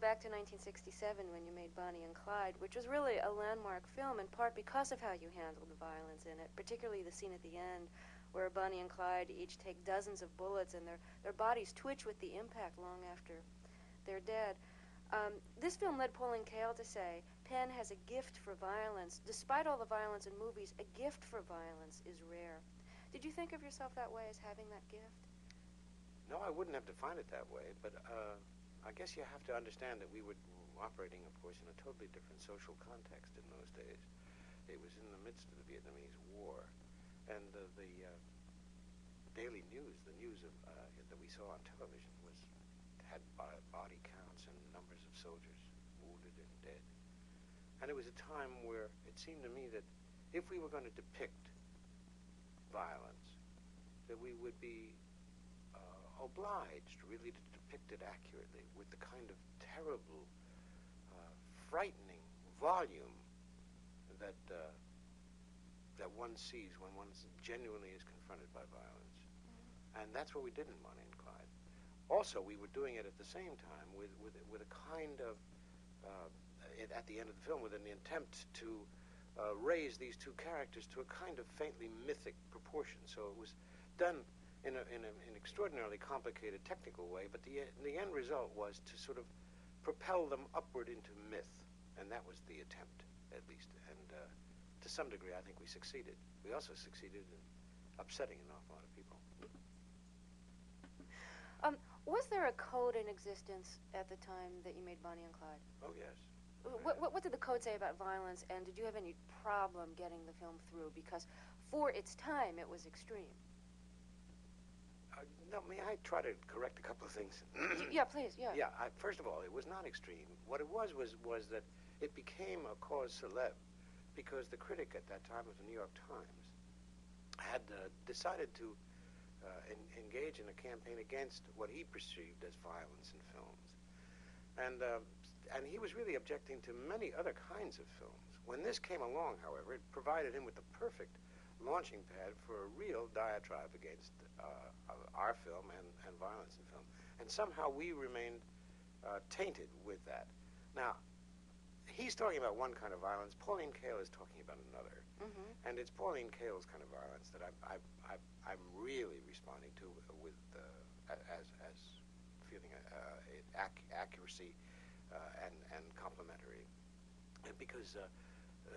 back to 1967 when you made Bonnie and Clyde, which was really a landmark film in part because of how you handled the violence in it, particularly the scene at the end where Bonnie and Clyde each take dozens of bullets and their bodies twitch with the impact long after they're dead. This film led Pauline Kael to say, Penn has a gift for violence. Despite all the violence in movies, a gift for violence is rare. Did you think of yourself that way, as having that gift? No, I wouldn't have defined it that way, but I guess you have to understand that we were operating, of course, in a totally different social context in those days. It was in the midst of the Vietnamese War, and the daily news, the news that we saw on television had body counts and numbers of soldiers wounded and dead. And it was a time where it seemed to me that if we were going to depict violence, that we would be obliged really to depict it accurately with the kind of terrible, frightening volume that that one sees when one genuinely is confronted by violence. Mm-hmm. And that's what we did in Bonnie and Clyde. Also, we were doing it at the same time with a kind of, at the end of the film, with an attempt to raise these two characters to a kind of faintly mythic proportion. So it was done in an extraordinarily complicated technical way, but the end result was to sort of propel them upward into myth, and that was the attempt, at least. And to some degree, I think we succeeded. We also succeeded in upsetting an awful lot of people. Was there a code in existence at the time that you made Bonnie and Clyde? Oh, yes. What did the code say about violence, and did you have any problem getting the film through? Because for its time, it was extreme. No, may I try to correct a couple of things? Yeah, please, yeah. Yeah, first of all, it was not extreme. What it was that it became a cause célèbre because the critic at that time of the New York Times had decided to engage in a campaign against what he perceived as violence in films. And he was really objecting to many other kinds of films. When this came along, however, it provided him with the perfect launching pad for a real diatribe against our film and violence in film. And somehow we remained tainted with that. Now, he's talking about one kind of violence. Pauline Kael is talking about another. Mm-hmm. And it's Pauline Kael's kind of violence that I'm really responding to with as feeling accuracy and complimentary, and because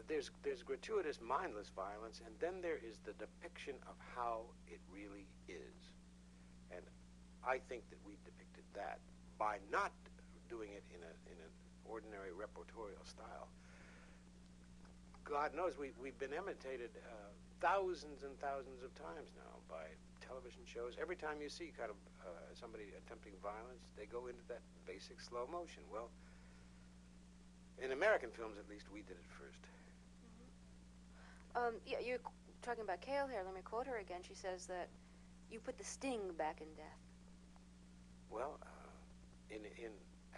there's gratuitous, mindless violence, and then there is the depiction of how it really is, and I think that we depicted that by not doing it in an ordinary reportorial style. God knows we've been imitated thousands and thousands of times now by television shows. Every time you see kind of somebody attempting violence, they go into that basic slow motion. Well, in American films, at least, we did it first. Mm-hmm. Yeah, you're talking about Kael here. Let me quote her again. She says that you put the sting back in death. Well,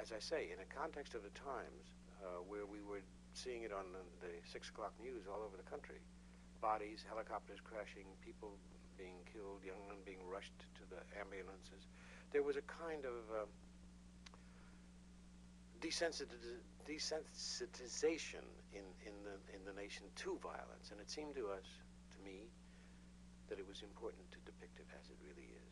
as I say, in a context of the times where we were seeing it on the 6 o'clock news all over the country, bodies, helicopters crashing, people being killed, young men being rushed to the ambulances, there was a kind of desensitization in the nation to violence, and it seemed to us, to me, that it was important to depict it as it really is.